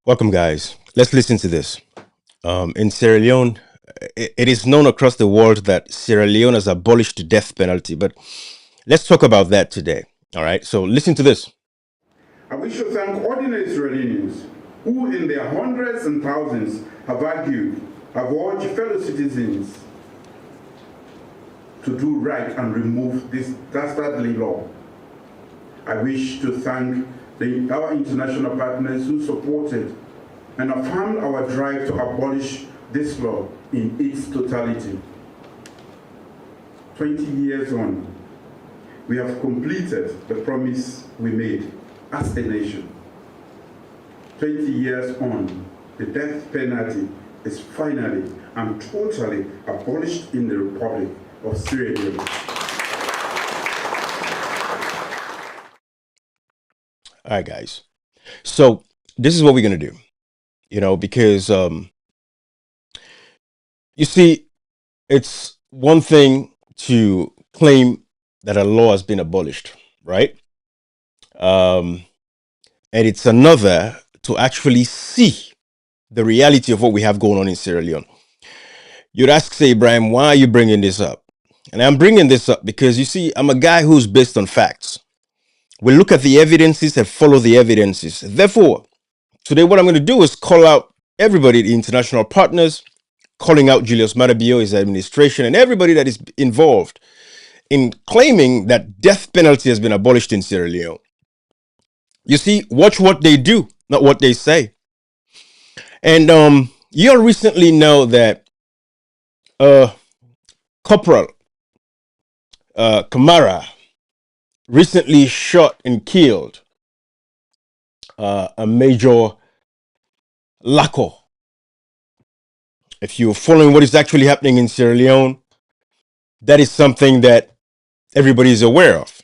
Welcome, guys. Let's listen to this. In Sierra Leone, it is known across the world that Sierra Leone has abolished the death penalty, but let's talk about that today. All right, so listen to this. I wish to thank ordinary Israelis who, in their hundreds and thousands, have argued, have urged fellow citizens to do right and remove this dastardly law. I wish to thank our international partners who supported and affirmed our drive to abolish this law in its totality. 20 years on, we have completed the promise we made as a nation. 20 years on, the death penalty is finally and totally abolished in the Republic of Sierra Leone. All right, guys. So this is what we're gonna do. Because you see, it's one thing to claim that a law has been abolished, right? And it's another to actually see the reality of what we have going on in Sierra Leone. You'd ask, say, Ibrahim, why are you bringing this up? And I'm bringing this up because you see, I'm a guy who's based on facts. We look at the evidences and follow the evidences. Therefore, today what I'm going to do is call out everybody, the international partners, calling out Julius Marabio, his administration, and everybody that is involved in claiming that death penalty has been abolished in Sierra Leone. You see, watch what they do, not what they say. And you all recently know that Corporal Kamara recently shot and killed a Major Lako. If you're following what is actually happening in Sierra Leone, that is something that everybody is aware of.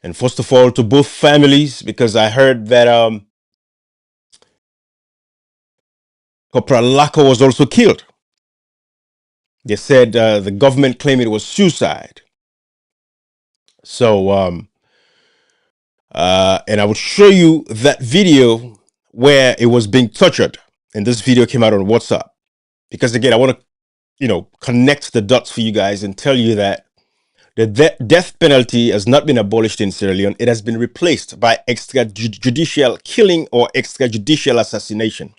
And first of all, to both families, because I heard that Corporal Lako was also killed. They said the government claimed it was suicide. So, and I will show you that video where it was being tortured. And this video came out on WhatsApp. Because again, I want to, connect the dots for you guys and tell you that the death penalty has not been abolished in Sierra Leone. It has been replaced by extrajudicial killing or extrajudicial assassination.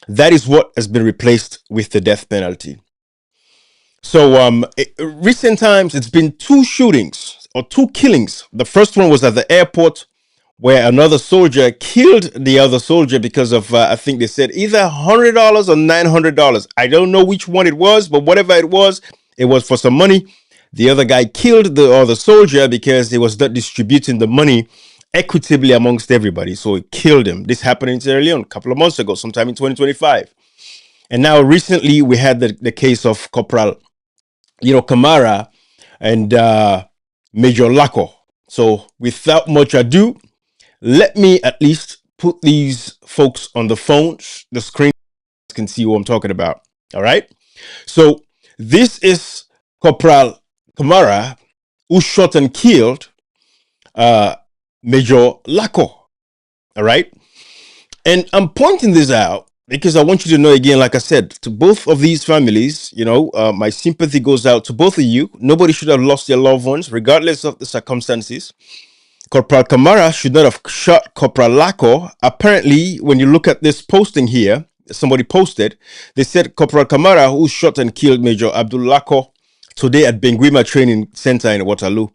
That is what has been replaced with the death penalty. So recent times, it's been two shootings or two killings. The first one was at the airport where another soldier killed the other soldier because of, I think they said either $100 or $900. I don't know which one it was, but whatever it was for some money. The other guy killed the other soldier because he was not distributing the money equitably amongst everybody. So he killed him. This happened in Sierra Leone a couple of months ago, sometime in 2025. And now recently we had the case of Corporal, Kamara and Major Lako. So without much ado, let me at least put these folks on the phones. The screen can see what I'm talking about. All right. So this is Corporal Kamara, who shot and killed Major Lako. All right. And I'm pointing this out because I want you to know, again, like I said, to both of these families, my sympathy goes out to both of you. Nobody should have lost their loved ones, regardless of the circumstances. Corporal Kamara should not have shot Corporal Lako. Apparently, when you look at this posting here, somebody posted, they said Corporal Kamara, who shot and killed Major Abdul Lako today at Benguima Training Center in Waterloo.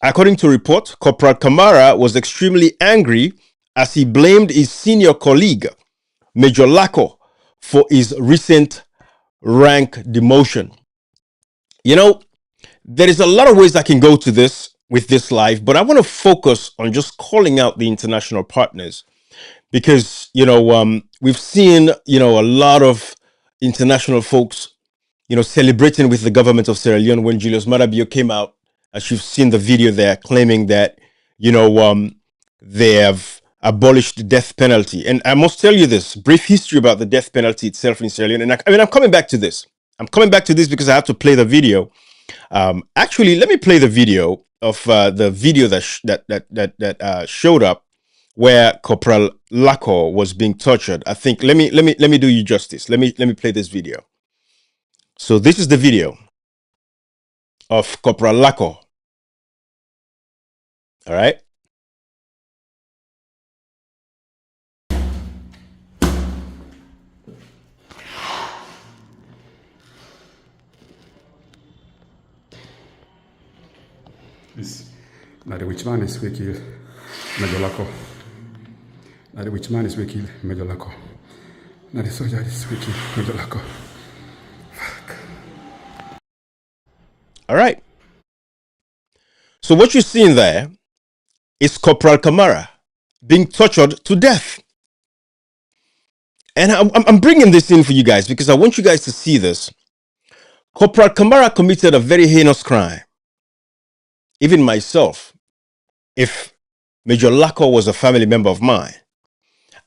According to report, Corporal Kamara was extremely angry as he blamed his senior colleague, Major Lako, for his recent rank demotion. There is a lot of ways I can go to this with this live, but I want to focus on just calling out the international partners because, we've seen, a lot of international folks, celebrating with the government of Sierra Leone when Julius Marabio came out, as you've seen the video there, claiming that, they have abolished the death penalty. And I must tell you this brief history about the death penalty itself in Sierra Leone. And I'm coming back to this. I'm coming back to this because I have to play the video. Actually, let me play the video of the video that showed up where Corporal Laco was being tortured. I think let me do you justice. Let me play this video. So this is the video of Corporal Laco. All right. Now the witch man is we kill Major Laco. Now the witch man is we kill Major Laco. Now the soldier is we kill Major Laco. Fuck. All right. So what you're seeing there is Corporal Kamara being tortured to death. And I'm bringing this in for you guys because I want you guys to see this. Corporal Kamara committed a very heinous crime. Even myself, if Major Laco was a family member of mine,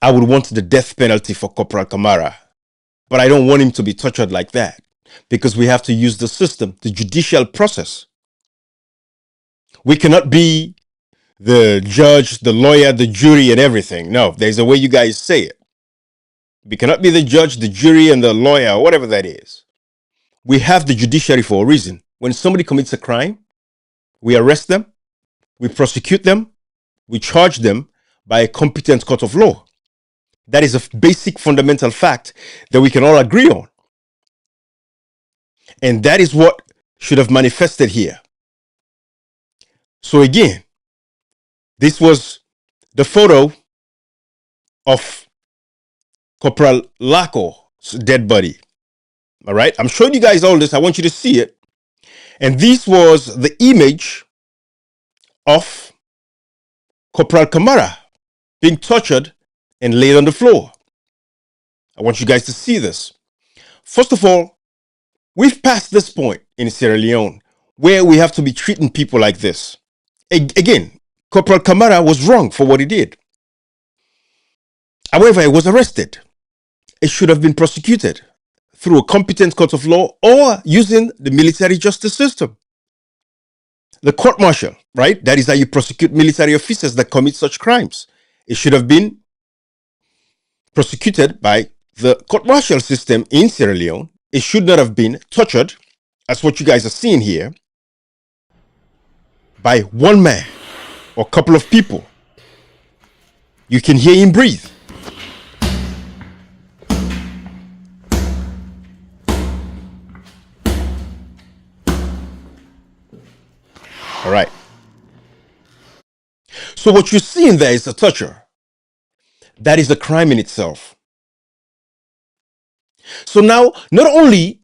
I would want the death penalty for Corporal Kamara. But I don't want him to be tortured like that because we have to use the system, the judicial process. We cannot be the judge, the lawyer, the jury, and everything. No, there's a way you guys say it. We cannot be the judge, the jury, and the lawyer, or whatever that is. We have the judiciary for a reason. When somebody commits a crime, we arrest them, we prosecute them, we charge them by a competent court of law. That is a basic fundamental fact that we can all agree on. And that is what should have manifested here. So again, this was the photo of Corporal Laco's dead body. All right, I'm showing you guys all this. I want you to see it. And this was the image of Corporal Kamara being tortured and laid on the floor. I want you guys to see this. First of all, we've passed this point in Sierra Leone where we have to be treating people like this. Again, Corporal Kamara was wrong for what he did. However, he was arrested. It should have been prosecuted through a competent court of law or using the military justice system. The court-martial, right? That is how you prosecute military officers that commit such crimes. It should have been prosecuted by the court-martial system in Sierra Leone. It should not have been tortured, as what you guys are seeing here, by one man or a couple of people. You can hear him breathe. All right. So what you're seeing there is a torture. That is a crime in itself. So now, not only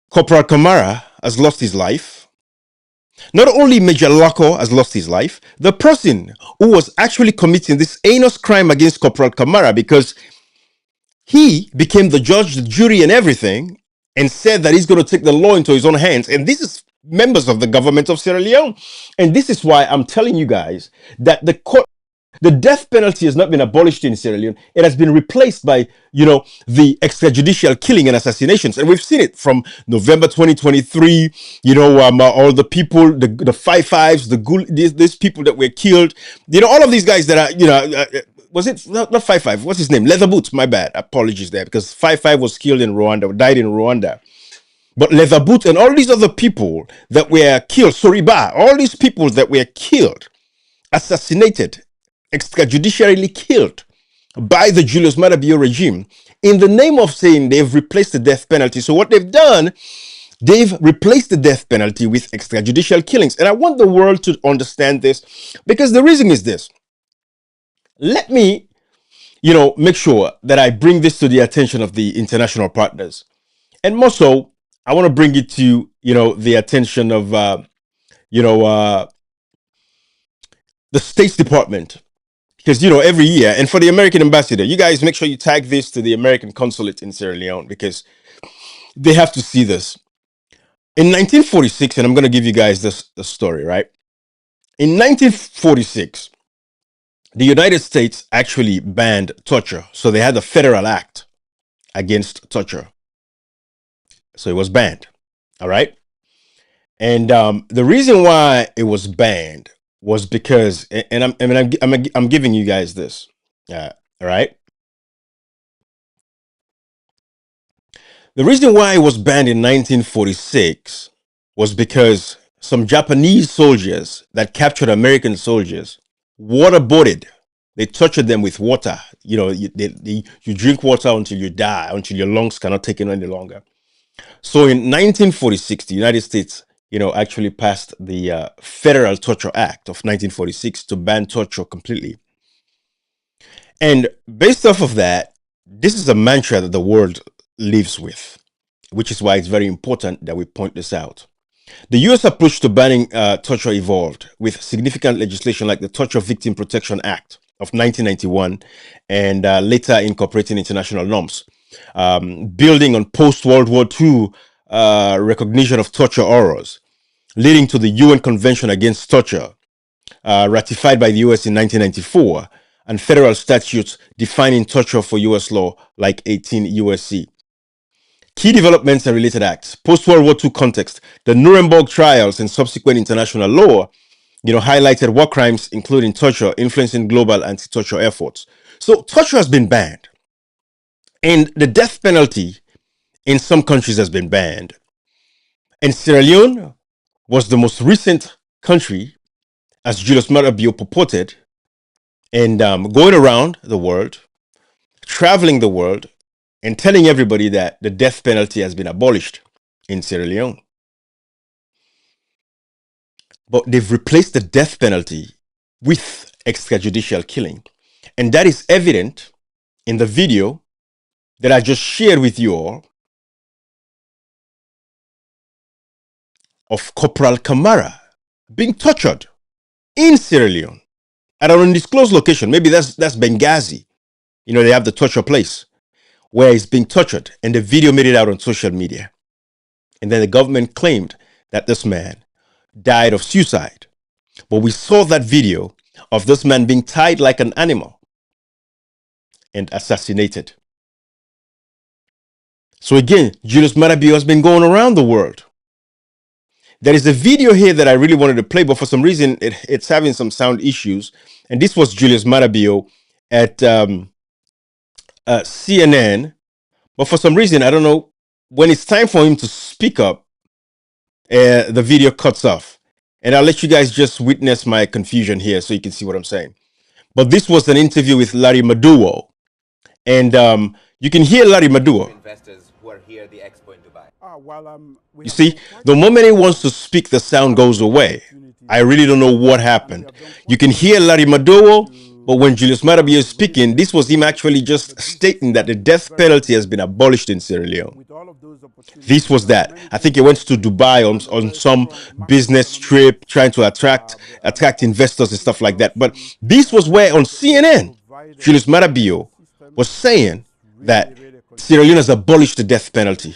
Corporal Kamara has lost his life, not only Major Laco has lost his life, the person who was actually committing this heinous crime against Corporal Kamara, because he became the judge, the jury, and everything, and said that he's going to take the law into his own hands. And this is members of the government of Sierra Leone. And this is why I'm telling you guys that the death penalty has not been abolished in Sierra Leone. It has been replaced by, the extrajudicial killing and assassinations. And we've seen it from November 2023, all the people, the 5-5s, these people that were killed, all of these guys that are, was it not 5-5? What's his name? Leather Boots. My bad. Apologies there, because 5-5 was killed in Rwanda, died in Rwanda. But Leather Boots and all these other people that were killed, Soriba, all these people that were killed, assassinated, extrajudicially killed by the Julius Maada Bio regime in the name of saying they've replaced the death penalty. So what they've done, they've replaced the death penalty with extrajudicial killings. And I want the world to understand this, because the reason is this. Let me, make sure that I bring this to the attention of the international partners. And more so, I want to bring it to, the attention of, the State Department. Because, every year, and for the American ambassador, you guys make sure you tag this to the American consulate in Sierra Leone, because they have to see this. In 1946, and I'm going to give you guys the story, right? In 1946, the United States actually banned torture. So they had a federal act against torture. So it was banned. All right. And the reason why it was banned was because, and I'm giving you guys this. All right. The reason why it was banned in 1946 was because some Japanese soldiers that captured American soldiers waterboarded. They tortured them with water. You know, you drink water until you die, until your lungs cannot take it any longer. So in 1946, the United States, actually passed the Federal Torture Act of 1946 to ban torture completely. And based off of that, this is a mantra that the world lives with, which is why it's very important that we point this out. The US approach to banning torture evolved with significant legislation like the Torture Victim Protection Act of 1991 and later incorporating international norms, building on post World War II recognition of torture horrors, leading to the UN Convention Against Torture, ratified by the US in 1994, and federal statutes defining torture for US law like 18 USC. Key developments and related acts. Post-World War II context, the Nuremberg trials and subsequent international law, highlighted war crimes, including torture, influencing global anti-torture efforts. So torture has been banned. And the death penalty in some countries has been banned. And Sierra Leone was the most recent country, as Julius Maada Bio purported, and going around the world, traveling the world, and telling everybody that the death penalty has been abolished in Sierra Leone. But they've replaced the death penalty with extrajudicial killing. And that is evident in the video that I just shared with you all of Corporal Kamara being tortured in Sierra Leone at an undisclosed location. Maybe that's Benghazi. They have the torture place where he's being tortured, and the video made it out on social media. And then the government claimed that this man died of suicide. But we saw that video of this man being tied like an animal and assassinated. So again, Julius Maada Bio has been going around the world. There is a video here that I really wanted to play, but for some reason it's having some sound issues. And this was Julius Maada Bio at CNN. But for some reason, I don't know, when it's time for him to speak up, the video cuts off. And I'll let you guys just witness my confusion here so you can see what I'm saying. But this was an interview with Larry Maduo. And you can hear Larry Maduo. Investors who are here at the expo in Dubai. You see, the moment he wants to speak, the sound goes away. I really don't know what happened. You can hear Larry Maduo, but when Julius Maada Bio is speaking, this was him actually just stating that the death penalty has been abolished in Sierra Leone. This was that. I think he went to Dubai on some business trip, trying to attract investors and stuff like that. But this was where on CNN, Julius Maada Bio was saying that Sierra Leone has abolished the death penalty.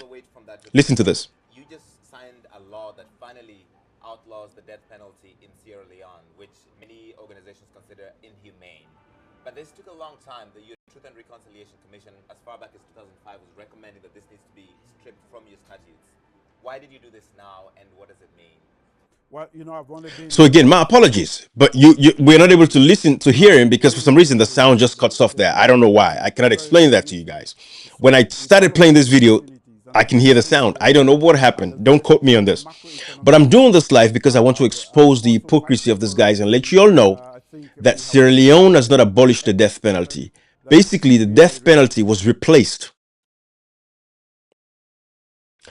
Listen to this. You just signed a law that finally outlaws the death penalty in Sierra Leone, which many organizations consider inhumane. But this took a long time. The Truth and Reconciliation Commission, as far back as 2005, was recommending that this needs to be stripped from your statutes. Why did you do this now, and what does it mean? Well, I've only been. So again, my apologies, but we're not able to listen to hear him because for some reason the sound just cuts off there. I don't know why. I cannot explain that to you guys. When I started playing this video, I can hear the sound. I don't know what happened. Don't quote me on this. But I'm doing this live because I want to expose the hypocrisy of these guys and let you all know that Sierra Leone has not abolished the death penalty. Basically, the death penalty was replaced.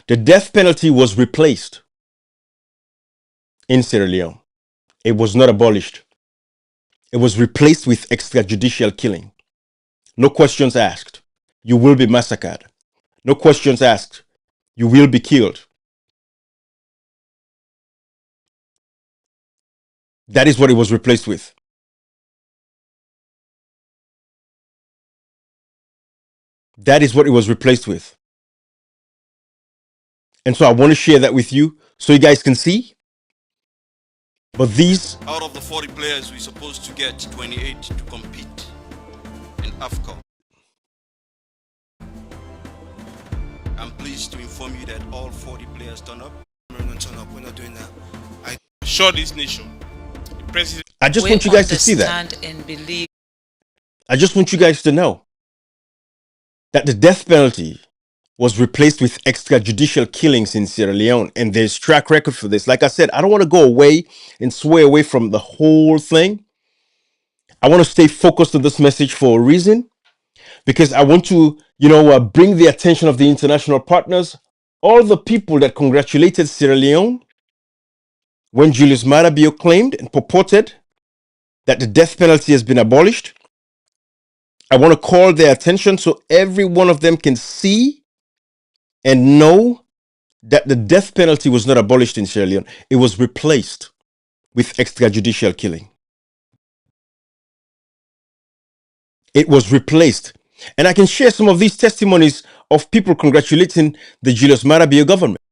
The death penalty was replaced in Sierra Leone. It was not abolished. It was replaced with extrajudicial killing. No questions asked. You will be massacred. No questions asked. You will be killed. That is what it was replaced with. That is what it was replaced with. And so I want to share that with you so you guys can see. But these... Out of the 40 players, we're supposed to get 28 to compete in AFCON. I'm pleased to inform you that all 40 players turn up. We're not turn up. We're not doing that. I assure this nation, the president. I just want you guys to see that. And believe. I just want you guys to know that the death penalty was replaced with extrajudicial killings in Sierra Leone, and there's track record for this. Like I said, I don't want to go away and sway away from the whole thing. I want to stay focused on this message for a reason, because I want to, bring the attention of the international partners, all the people that congratulated Sierra Leone when Julius Maada Bio claimed and purported that the death penalty has been abolished. I want to call their attention so every one of them can see and know that the death penalty was not abolished in Sierra Leone. It was replaced with extrajudicial killing. It was replaced. And I can share some of these testimonies of people congratulating the Julius Maada Bio government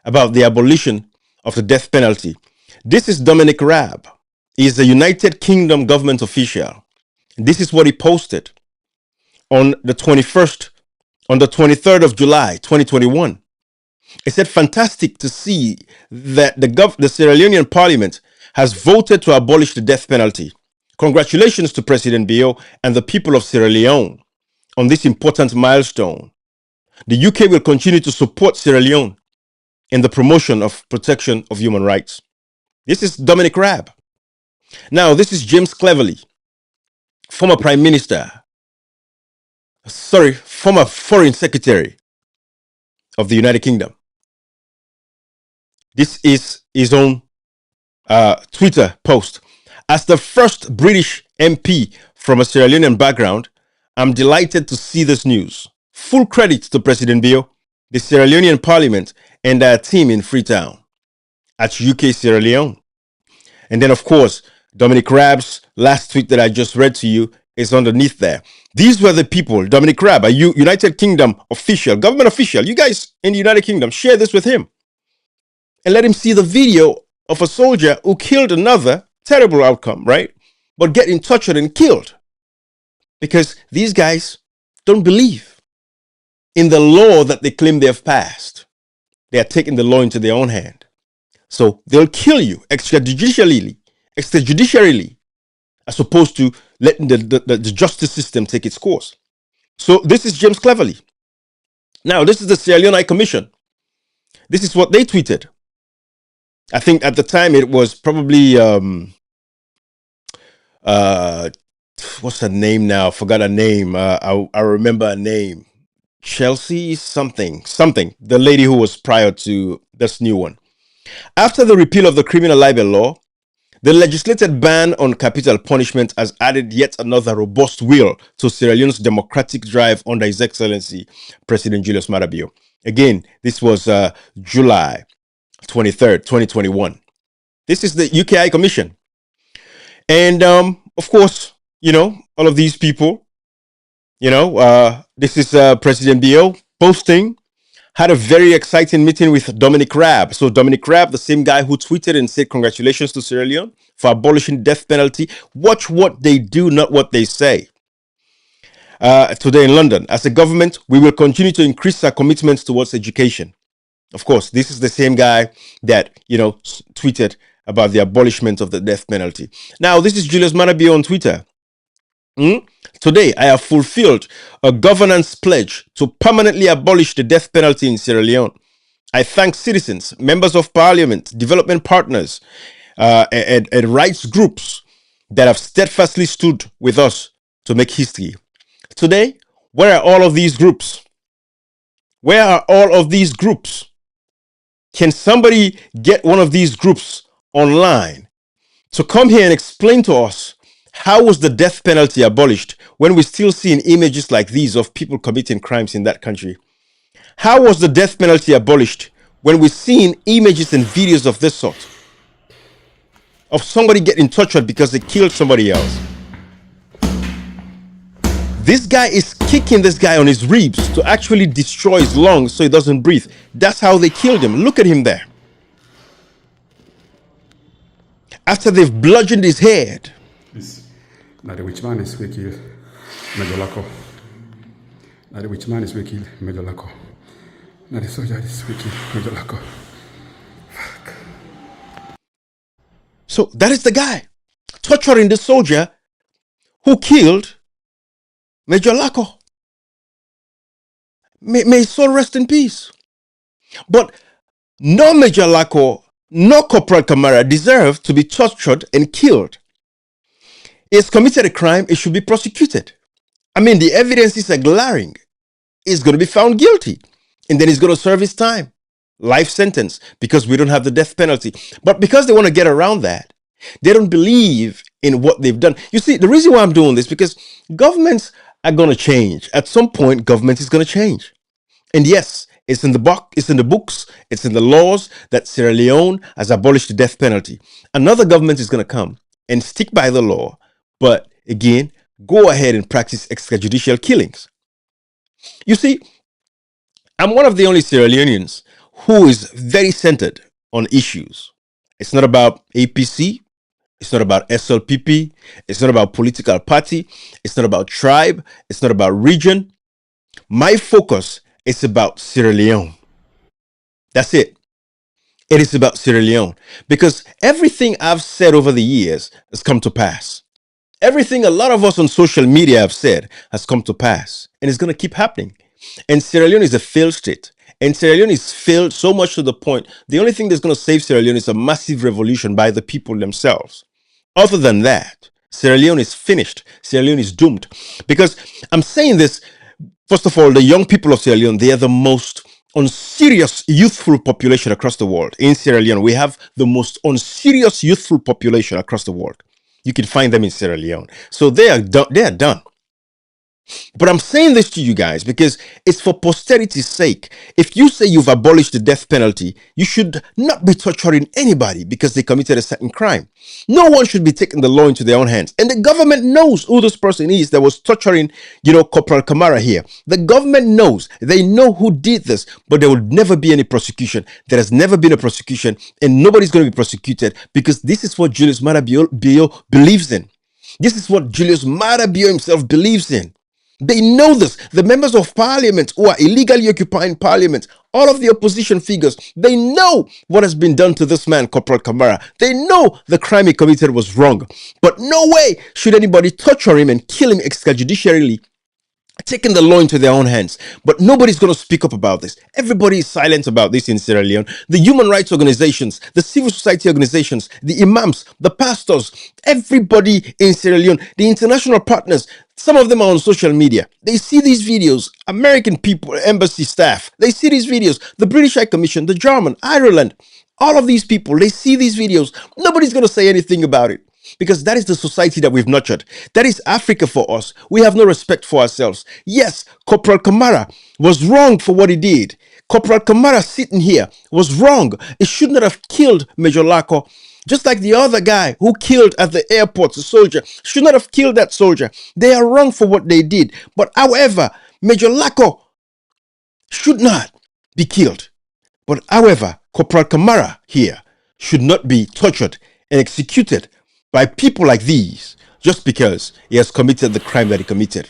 about the abolition of the death penalty. This is Dominic Raab. He is a United Kingdom government official. This is what he posted on the 23rd of July, 2021. He said, fantastic to see that the Sierra Leonean parliament has voted to abolish the death penalty. Congratulations to President Bio and the people of Sierra Leone on this important milestone. The UK will continue to support Sierra Leone in the promotion of protection of human rights. This is Dominic Raab. Now, this is James Cleverly, former Foreign Secretary of the United Kingdom. This is his own Twitter post. As the first British MP from a Sierra Leonean background, I'm delighted to see this news. Full credit to President Bio, the Sierra Leonean Parliament, and their team in Freetown at UK Sierra Leone. And then, of course, Dominic Raab's last tweet that I just read to you is underneath there. These were the people. Dominic Raab, a United Kingdom official, government official. You guys in the United Kingdom, share this with him and let him see the video of a soldier who killed another. Terrible outcome, right? But getting tortured and killed because these guys don't believe in the law that they claim they have passed. They are taking the law into their own hand. So they'll kill you extrajudicially, as opposed to letting the justice system take its course. So this is James Cleverly. Now, this is the Sierra Leone High Commission. This is what they tweeted. I think at the time it was probably what's her name now? Forgot her name. I remember her name. Chelsea something. The lady who was prior to this new one. After the repeal of the criminal libel law, the legislated ban on capital punishment has added yet another robust wheel to Sierra Leone's democratic drive under His Excellency President Julius Maada Bio. Again, this was July 23rd, 2021. This is the UK High Commission. And of course, all of these people, this is President Bio posting, had a very exciting meeting with Dominic Raab. So Dominic Raab, the same guy who tweeted and said congratulations to Sierra Leone for abolishing death penalty. Watch what they do, not what they say. Today in London, as a government, we will continue to increase our commitments towards education. Of course, this is the same guy that, tweeted about the abolishment of the death penalty. Now, this is Julius Maada Bio on Twitter. Today, I have fulfilled a governance pledge to permanently abolish the death penalty in Sierra Leone. I thank citizens, members of parliament, development partners, and rights groups that have steadfastly stood with us to make history. Today, where are all of these groups? Where are all of these groups? Can somebody get one of these groups online to come here and explain to us how was the death penalty abolished when we're still seeing images like these of people committing crimes in that country? How was the death penalty abolished when we're seeing images and videos of this sort? Of somebody getting tortured because they killed somebody else. This guy is kicking this guy on his ribs to actually destroy his lungs so he doesn't breathe. That's how they killed him. Look at him there. After they've bludgeoned his head. Now the witch man is wicked, Major Lako. Now the witch man is wicked, Major Lako. Now the soldier is wicked, Major Lako. Fuck. So that is the guy torturing the soldier who killed Major Lacko. May his soul rest in peace. But no Major Lacko, no Corporal Kamara deserve to be tortured and killed. He's committed a crime, he should be prosecuted. I mean, the evidences are glaring. He's going to be found guilty. And then he's going to serve his time. Life sentence, because we don't have the death penalty. But because they want to get around that, they don't believe in what they've done. You see, the reason why I'm doing this, because governments are going to change. At some point, government is going to change. And yes, it's in the books, it's in the laws that Sierra Leone has abolished the death penalty. Another government is going to come and stick by the law, but again, go ahead and practice extrajudicial killings. You see, I'm one of the only Sierra Leoneans who is very centered on issues. It's not about APC. It's not about SLPP. It's not about political party. It's not about tribe. It's not about region. My focus is about Sierra Leone. That's it. It is about Sierra Leone. Because everything I've said over the years has come to pass. Everything a lot of us on social media have said has come to pass. And it's going to keep happening. And Sierra Leone is a failed state. And Sierra Leone is failed so much to the point, the only thing that's going to save Sierra Leone is a massive revolution by the people themselves. Other than that, Sierra Leone is finished. Sierra Leone is doomed. Because I'm saying this, first of all, the young people of Sierra Leone, they are the most unserious youthful population across the world. In Sierra Leone, we have the most unserious youthful population across the world. You can find them in Sierra Leone. So they are done. But I'm saying this to you guys because it's for posterity's sake. If you say you've abolished the death penalty, you should not be torturing anybody because they committed a certain crime. No one should be taking the law into their own hands. And the government knows who this person is that was torturing, Corporal Kamara here. The government knows. They know who did this, but there will never be any prosecution. There has never been a prosecution, and nobody's going to be prosecuted because this is what Julius Maada Bio believes in. This is what Julius Maada Bio himself believes in. They know this. The members of parliament who are illegally occupying parliament, all of the opposition figures, they know what has been done to this man, Corporal Kamara. They know the crime he committed was wrong. But no way should anybody torture him and kill him extrajudicially, taking the law into their own hands. But nobody's going to speak up about this. Everybody is silent about this in Sierra Leone. The human rights organizations, the civil society organizations, the imams, the pastors, everybody in Sierra Leone, the international partners, some of them are on social media. They see these videos. American people, embassy staff, they see these videos. The British High Commission, the German, Ireland, all of these people, they see these videos. Nobody's going to say anything about it. Because that is the society that we've nurtured. That is Africa for us. We have no respect for ourselves. Yes, Corporal Kamara was wrong for what he did. Corporal Kamara sitting here was wrong. He should not have killed Major Lacko. Just like the other guy who killed at the airport, the soldier, should not have killed that soldier. They are wrong for what they did. But however, Major Lacko should not be killed. But however, Corporal Kamara here should not be tortured and executed by people like these just because he has committed the crime that he committed.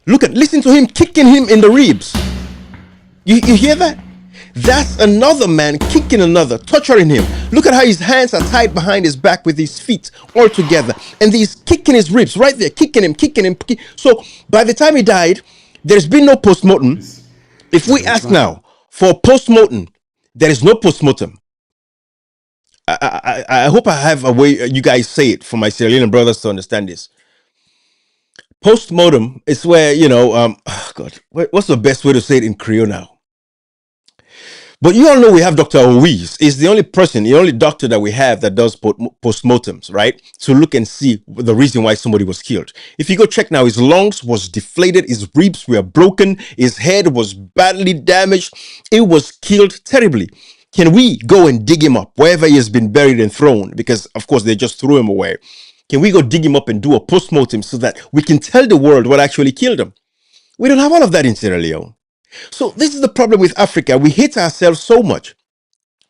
Listen to him kicking him in the ribs. You hear that? That's another man kicking another, torturing him. Look at how his hands are tied behind his back with his feet all together. And he's kicking his ribs right there, kicking him. So by the time he died, there's been no post-mortem. If we ask now for post-mortem, there is no post-mortem. I hope I have a way you guys say it for my Sierra Leonean brothers to understand this. Post-mortem is where, God, what's the best way to say it in Creole now? But you all know we have Dr. Owies. He's the only person, the only doctor that we have that does post-mortems, right? To look and see the reason why somebody was killed. If you go check now, his lungs was deflated, his ribs were broken, his head was badly damaged. He was killed terribly. Can we go and dig him up wherever he has been buried and thrown? Because, of course, they just threw him away. Can we go dig him up and do a post-mortem so that we can tell the world what actually killed him? We don't have all of that in Sierra Leone. So this is the problem with Africa. We hate ourselves so much.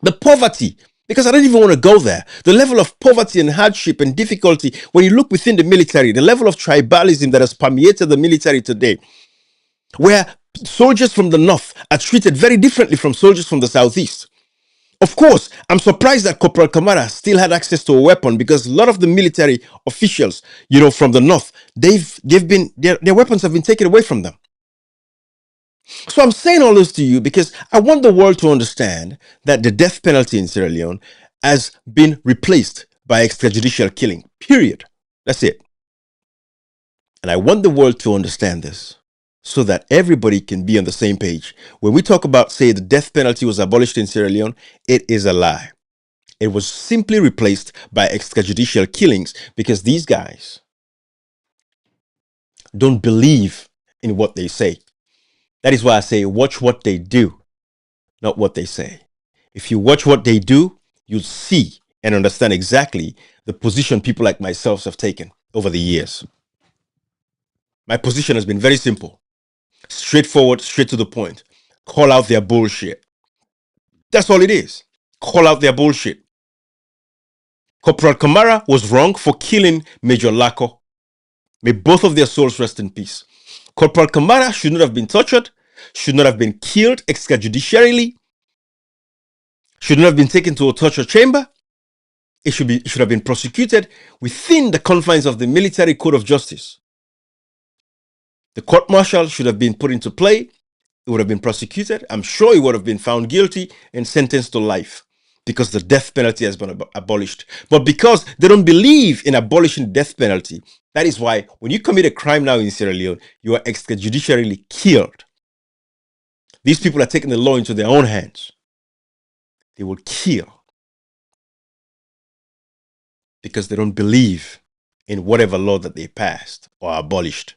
The poverty, because I don't even want to go there. The level of poverty and hardship and difficulty when you look within the military, the level of tribalism that has permeated the military today, where soldiers from the north are treated very differently from soldiers from the southeast. Of course, I'm surprised that Corporal Kamara still had access to a weapon, because a lot of the military officials, from the north, their weapons have been taken away from them. So I'm saying all this to you because I want the world to understand that the death penalty in Sierra Leone has been replaced by extrajudicial killing. Period. That's it. And I want the world to understand this so that everybody can be on the same page. When we talk about, say, the death penalty was abolished in Sierra Leone, it is a lie. It was simply replaced by extrajudicial killings because these guys don't believe in what they say. That is why I say watch what they do, not what they say. If you watch what they do, you'll see and understand exactly the position people like myself have taken over the years. My position has been very simple. Straightforward, straight to the point. Call out their bullshit. That's all it is. Call out their bullshit. Corporal Kamara was wrong for killing Major Lako. May both of their souls rest in peace. Corporal Kamara should not have been tortured, should not have been killed extrajudicially, should not have been taken to a torture chamber. It should have been prosecuted within the confines of the military code of justice. The court martial should have been put into play. It would have been prosecuted. I'm sure he would have been found guilty and sentenced to life because the death penalty has been abolished. But because they don't believe in abolishing the death penalty, that is why when you commit a crime now in Sierra Leone, you are extrajudicially killed. These people are taking the law into their own hands. They will kill because they don't believe in whatever law that they passed or abolished.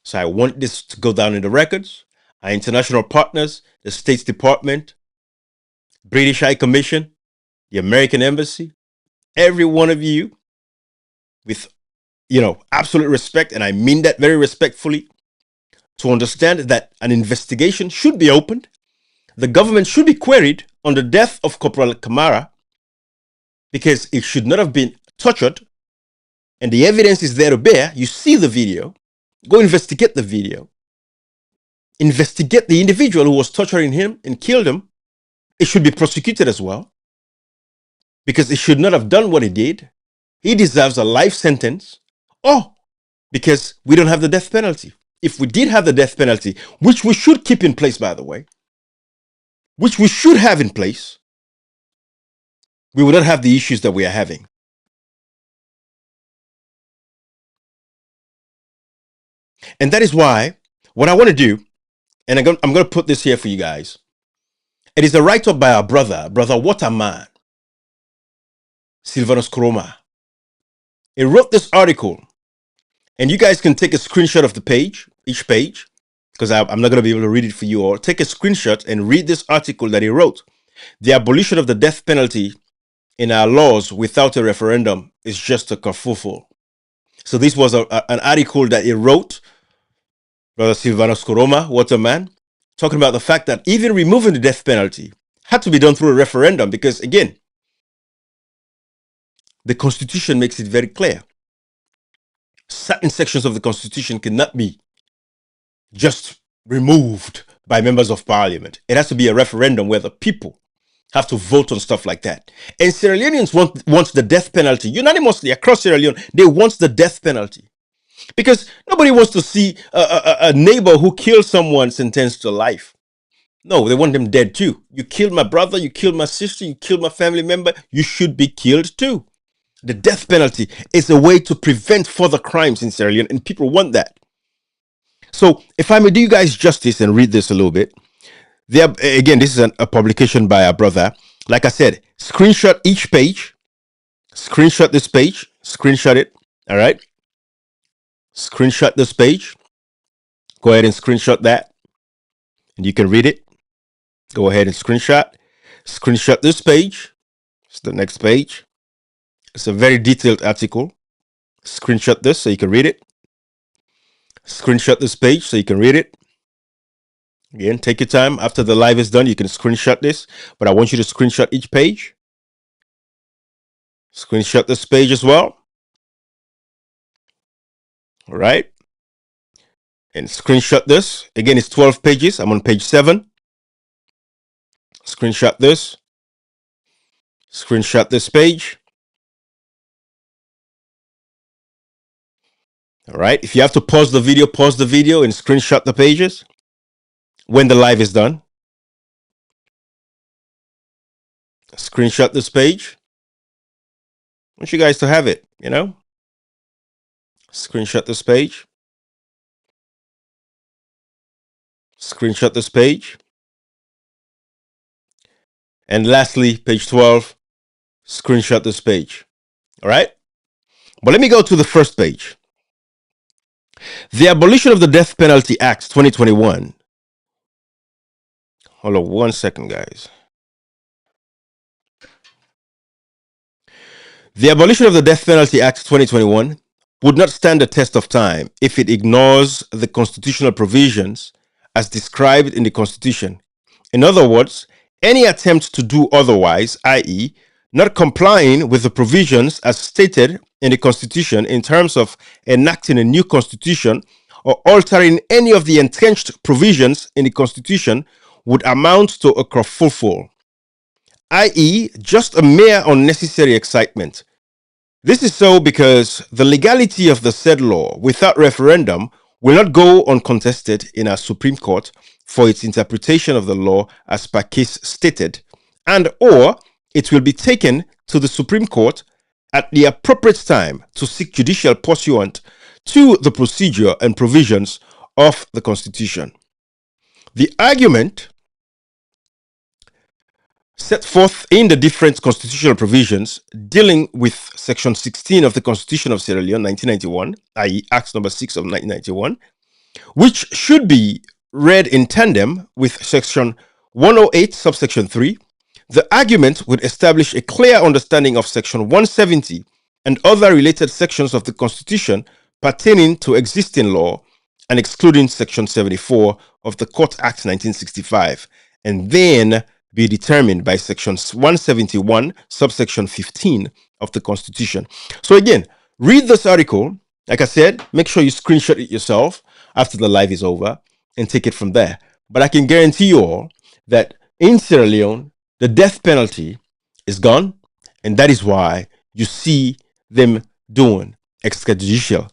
So I want this to go down in the records. Our international partners, the States Department, British High Commission, the American Embassy, every one of you, with absolute respect, and I mean that very respectfully, to understand that an investigation should be opened. The government should be queried on the death of Corporal Kamara because it should not have been tortured, and the evidence is there to bear. You see the video. Go investigate the video. Investigate the individual who was torturing him and killed him. It should be prosecuted as well because he should not have done what he did. He deserves a life sentence. Oh, because we don't have the death penalty. If we did have the death penalty, which we should keep in place, by the way, which we should have in place, we would not have the issues that we are having. And that is why what I want to do, and I'm going to put this here for you guys. It is a write-up by our brother Waterman, Silvanus Koroma. He wrote this article, and you guys can take a screenshot of the page, each page, because I'm not going to be able to read it for you all. Take a screenshot and read this article that he wrote. The abolition of the death penalty in our laws without a referendum is just a kerfuffle. So this was an article that he wrote, Brother Silvanus Koroma, Waterman, talking about the fact that even removing the death penalty had to be done through a referendum because, again, the Constitution makes it very clear. Certain sections of the Constitution cannot be just removed by members of parliament. It has to be a referendum where the people have to vote on stuff like that. And Sierra Leoneans want the death penalty. Unanimously across Sierra Leone, they want the death penalty. Because nobody wants to see a neighbor who killed someone sentenced to life. No, they want them dead too. You killed my brother, you killed my sister, you killed my family member, you should be killed too. The death penalty is a way to prevent further crimes in Sierra Leone, and people want that. So if I may do you guys justice and read this a little bit. Again, this is a publication by our brother. Like I said, screenshot each page. Screenshot this page. Screenshot it. All right. Screenshot this page. Go ahead and screenshot that. And you can read it. Go ahead and screenshot. Screenshot this page. It's the next page. It's a very detailed article. Screenshot this so you can read it. Screenshot this page so you can read it. Again, take your time. After the live is done, you can screenshot this. But I want you to screenshot each page. Screenshot this page as well. All right. And screenshot this. Again, it's 12 pages. I'm on page 7. Screenshot this. Screenshot this page. All right. If you have to pause the video and screenshot the pages when the live is done. Screenshot this page. I want you guys to have it, you know. Screenshot this page. Screenshot this page. And lastly, page 12, screenshot this page. All right. But let me go to the first page. The Abolition of the Death Penalty Act 2021. Hold on 1 second, guys. The Abolition of the Death Penalty Act 2021 would not stand the test of time if it ignores the constitutional provisions as described in the Constitution. In other words, any attempt to do otherwise, i.e., not complying with the provisions as stated in the Constitution in terms of enacting a new Constitution or altering any of the entrenched provisions in the Constitution would amount to a kerfuffle, i.e., just a mere unnecessary excitement. This is so because the legality of the said law without referendum will not go uncontested in our Supreme Court for its interpretation of the law as per case stated, and or it will be taken to the Supreme Court at the appropriate time to seek judicial pursuant to the procedure and provisions of the Constitution. The argument set forth in the different constitutional provisions dealing with Section 16 of the Constitution of Sierra Leone, 1991, i.e. Act number 6 of 1991, which should be read in tandem with Section 108, subsection 3. The argument would establish a clear understanding of Section 170 and other related sections of the Constitution pertaining to existing law and excluding Section 74 of the Court Act 1965, and then be determined by Section 171, subsection 15 of the Constitution. So again, read this article. Like I said, make sure you screenshot it yourself after the live is over and take it from there. But I can guarantee you all that in Sierra Leone, the death penalty is gone, and that is why you see them doing extrajudicial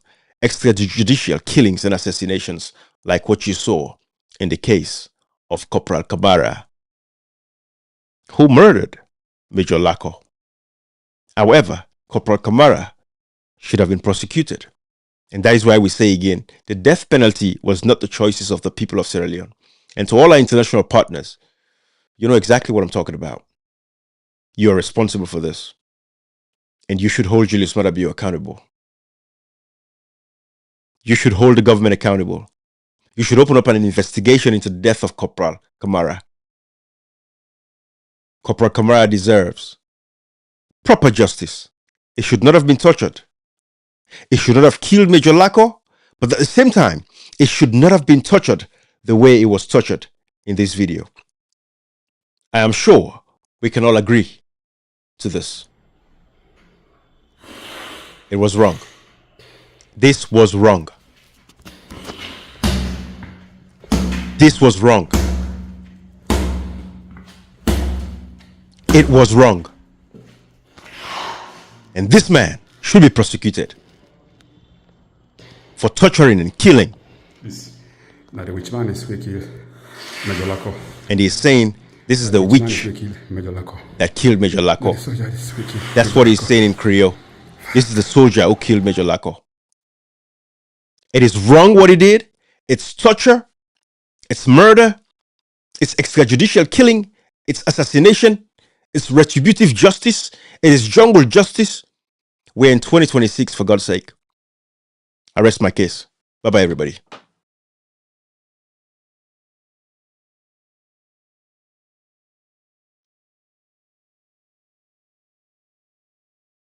killings and assassinations like what you saw in the case of Corporal Kabara, who murdered Major Lako. However, Corporal Kamara should have been prosecuted. And that is why we say again, the death penalty was not the choices of the people of Sierra Leone. And to all our international partners, you know exactly what I'm talking about. You are responsible for this. And you should hold Julius Maada Bio accountable. You should hold the government accountable. You should open up an investigation into the death of Corporal Kamara. Corporal Kamara deserves proper justice. It should not have been tortured. It should not have killed Major Lako, but at the same time, it should not have been tortured the way it was tortured in this video. I am sure we can all agree to this. It was wrong. This was wrong. This was wrong. It was wrong. And this man should be prosecuted for torturing and killing. Now the witch man is wicked, Major Lako. And he's saying this is the witch that killed Major Lako. That's what he's saying in Creole. This is the soldier who killed Major Lako. It is wrong what he did. It's torture. It's murder. It's extrajudicial killing. It's assassination. It's retributive justice. It is jungle justice. We're in 2026, for God's sake. I rest my case. Bye-bye, everybody.